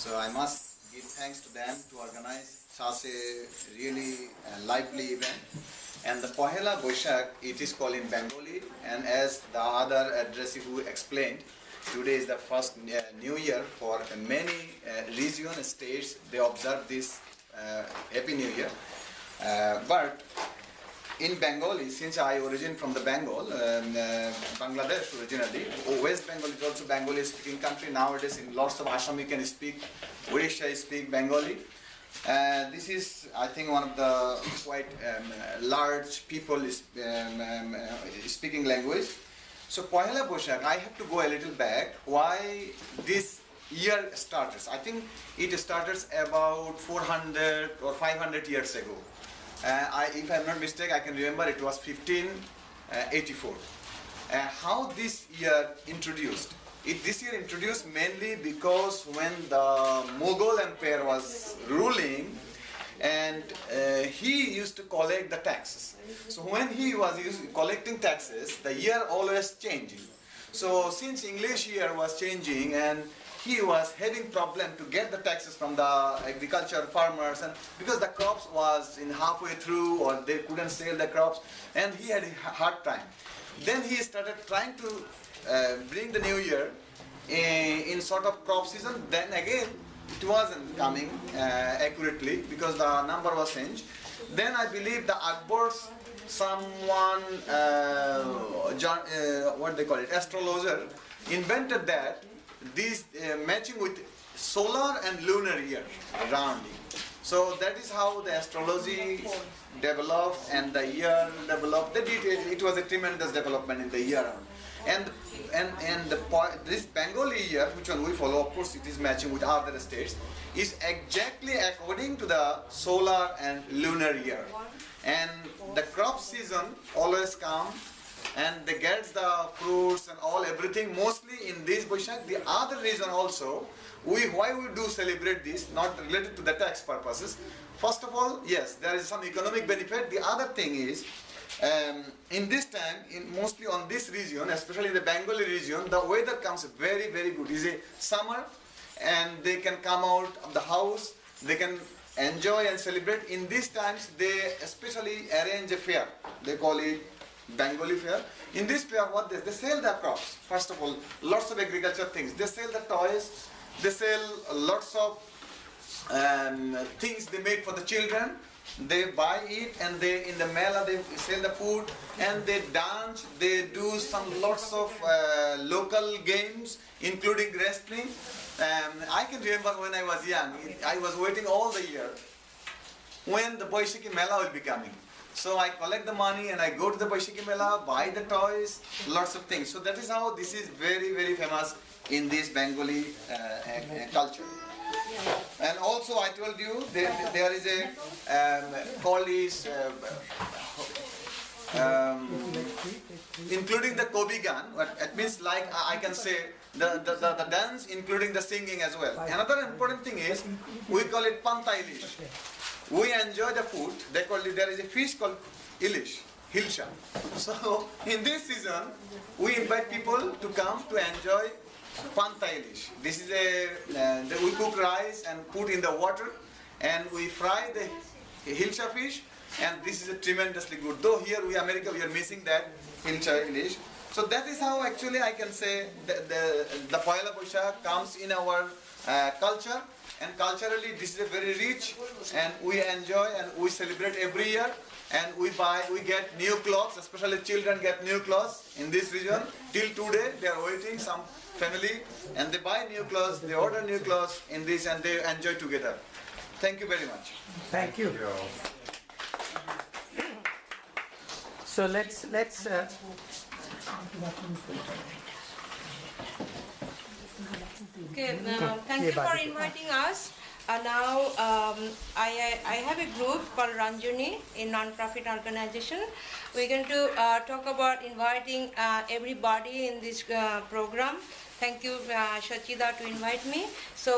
So I must give thanks to them to organize such a really lively event. And the Pohela Boishak, it is called in Bengali, and as the other addressee who explained, today is the first new year for many region states. They observe this Happy New Year. But in Bengali, since I origin from the Bengal, Bangladesh originally, West Bengal is also Bengali speaking country. Nowadays, in lots of Assami can speak, Odisha speak Bengali. This is, I think, one of the quite large people speaking language. So Pohela Boishak, I have to go a little back. Why this year started? I think it started about 400 or 500 years ago. If I'm not mistaken, I can remember it was 1584. How this year introduced? This year introduced mainly because when the Mughal Empire was ruling, and he used to collect the taxes. So when he was collecting taxes, the year always changing. So since English year was changing and he was having problem to get the taxes from the agriculture farmers, and because the crops was in halfway through or they couldn't sell the crops, and he had a hard time. Then he started trying to bring the new year in sort of crop season. Then again it wasn't coming accurately because the number was changed. Then I believe the Akbar's someone what they call it, astrologer, invented that this matching with solar and lunar year rounding. So that is how the astrology developed and the year developed. It was a tremendous development in the year. And this Bengali year, which one we follow, of course it is matching with other states, is exactly according to the solar and lunar year. And the crop season always come, and they get the fruits and all everything mostly in this Boishak. The other reason also, why we do celebrate this, not related to the tax purposes. First of all, yes, there is some economic benefit. The other thing is, in this time, mostly on this region, especially the Bengali region, the weather comes very, very good. It's a summer, and they can come out of the house, they can enjoy and celebrate. In these times, they especially arrange a fair. They call it Bengali fair. In this fair, what they sell the crops. First of all, lots of agriculture things. They sell the toys. They sell lots of things they made for the children. They buy it, and they in the mela they sell the food, and they dance. They do some lots of local games, including wrestling. I can remember when I was young, I was waiting all the year when the Boishaki Mela will be coming. So I collect the money and I go to the Boishaki Mela, buy the toys, lots of things. So that is how this is very, very famous in this Bengali culture. And also I told you there is a college, including the Kobigan, it means like I can say the dance, including the singing as well. Another important thing is we call it Panta Ilish. We enjoy the food. They call it, there is a fish called Ilish, Hilsha. So in this season, we invite people to come to enjoy Panta Ilish. This is we cook rice and put in the water, and we fry the Hilsha fish, and this is a tremendously good. Though here we America we are missing that Hilsha Ilish. So that is how actually I can say the Pohela Boishak comes in our culture. And culturally, this is a very rich, and we enjoy and we celebrate every year. And we get new clothes, especially children get new clothes in this region. Till today, they are waiting, some family, and they buy new clothes, they order new clothes in this, and they enjoy together. Thank you very much. Thank you. So let's. Okay, thank you for inviting us. Now I have a group called Ranjani, a non-profit organization. We're going to talk about inviting everybody in this program Thank you, Shachida, to invite me. So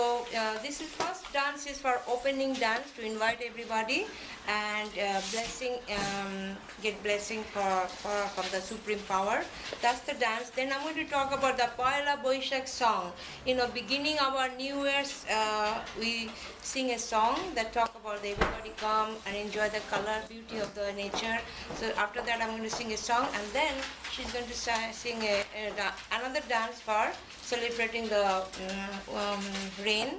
this is first dance is for opening dance to invite everybody and blessing, get blessing from the supreme power. That's the dance. Then I'm going to talk about the Poila Boishak song. Beginning our New Year's, we sing a song that talk about everybody come and enjoy the color, beauty of the nature. So after that, I'm going to sing a song, and then she's going to sing another dance for celebrating the rain.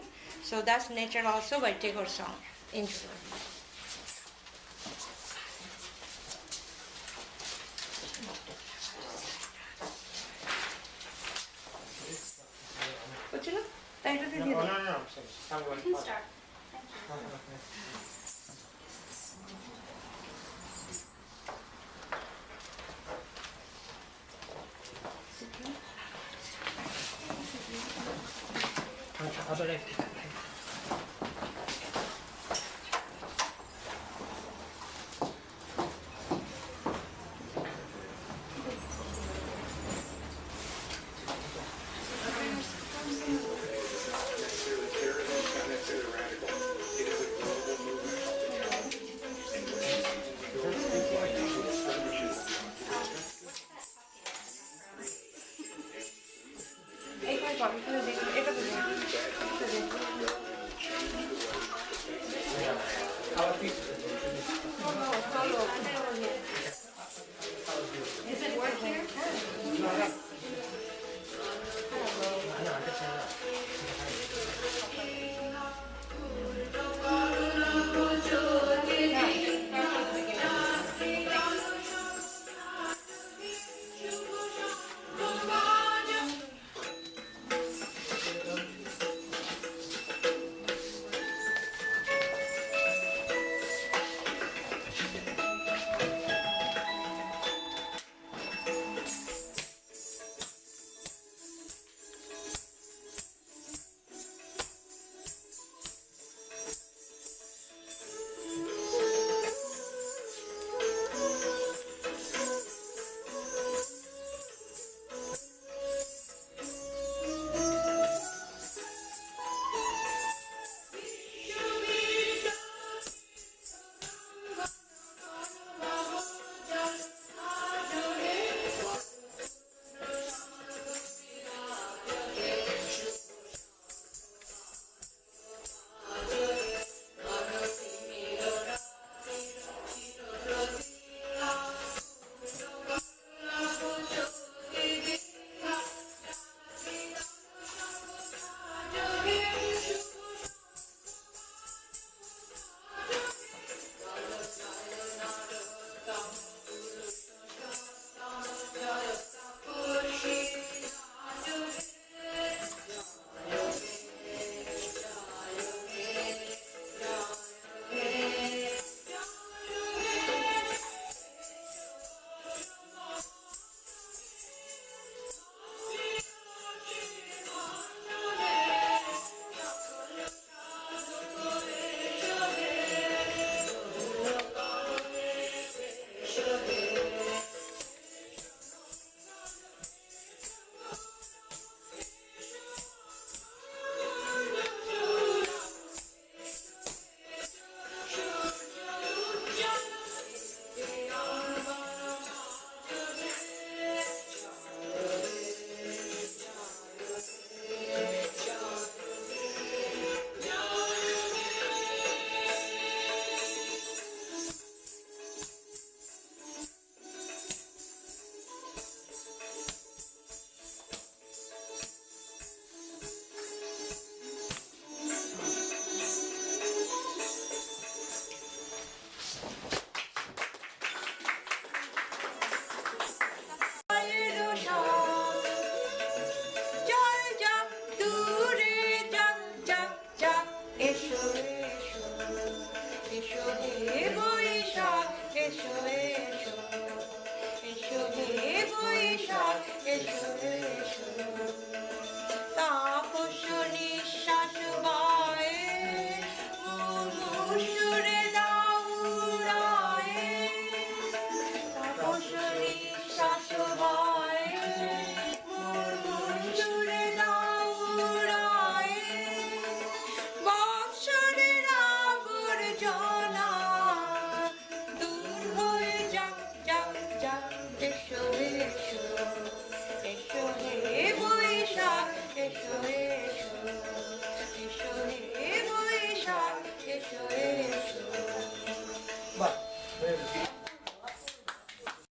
So that's nature also by Tagore song. Enjoy. বুঝলো? তাই এটা দিয়ে দাও। You can start. Thank you. এইখানে কর, এখানে দেখো, এটা তো দেখো, এটা দেখো। Is it work here? Very good.